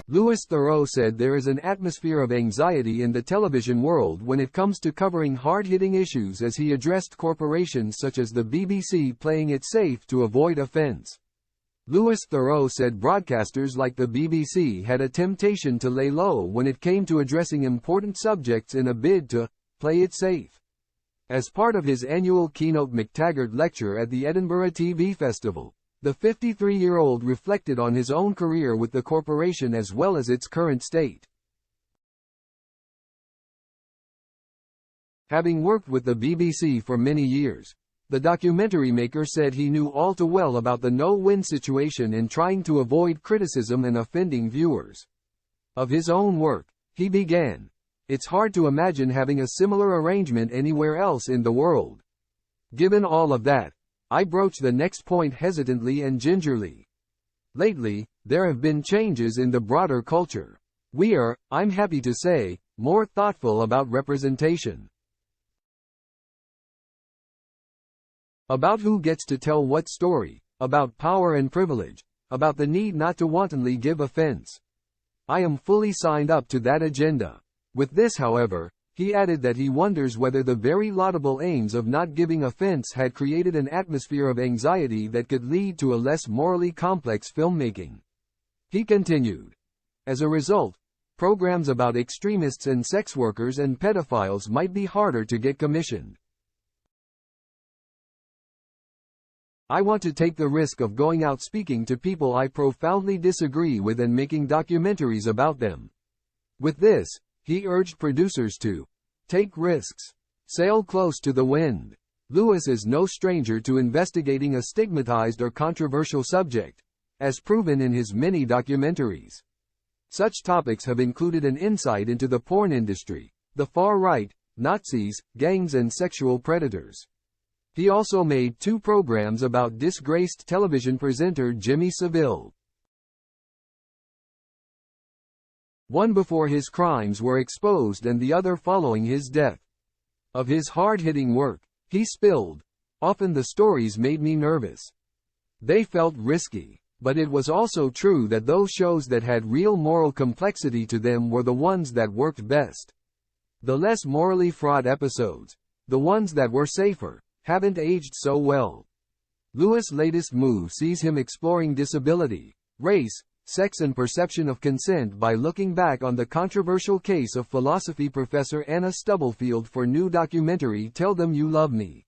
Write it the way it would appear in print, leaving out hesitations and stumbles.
Louis Theroux said there is an atmosphere of anxiety in the television world when it comes to covering hard-hitting issues as he addressed corporations such as the BBC playing it safe to avoid offence. Louis Theroux said broadcasters like the BBC had a temptation to lay low when it came to addressing important subjects in a bid to play it safe. As part of his annual keynote McTaggart lecture at the Edinburgh TV Festival, the 53-year-old reflected on his own career with the corporation as well as its current state. Having worked with the BBC for many years, the documentary maker said he knew all too well about the no-win situation in trying to avoid criticism and offending viewers. Of his own work, he began, "It's hard to imagine having a similar arrangement anywhere else in the world. Given all of that, I broach the next point hesitantly and gingerly. Lately, there have been changes in the broader culture. We are, I'm happy to say, more thoughtful about representation. About who gets to tell what story, about power and privilege, about the need not to wantonly give offense. I am fully signed up to that agenda." With this, however, he added that he wonders whether the very laudable aims of not giving offense had created an atmosphere of anxiety that could lead to a less morally complex filmmaking. He continued, "As a result, programs about extremists and sex workers and pedophiles might be harder to get commissioned. I want to take the risk of going out speaking to people I profoundly disagree with and making documentaries about them." With this, he urged producers to take risks, sail close to the wind. Louis is no stranger to investigating a stigmatized or controversial subject, as proven in his many documentaries. Such topics have included an insight into the porn industry, the far right, Nazis, gangs and sexual predators. He also made 2 programs about disgraced television presenter Jimmy Savile. One before his crimes were exposed and the other following his death. Of his hard-hitting work, he spilled, "Often the stories made me nervous. They felt risky, but it was also true that those shows that had real moral complexity to them were the ones that worked best. The less morally fraught episodes, the ones that were safer, haven't aged so well." Louis' latest move sees him exploring disability, race, sex and perception of consent by looking back on the controversial case of philosophy professor Anna Stubblefield for new documentary Tell Them You Love Me.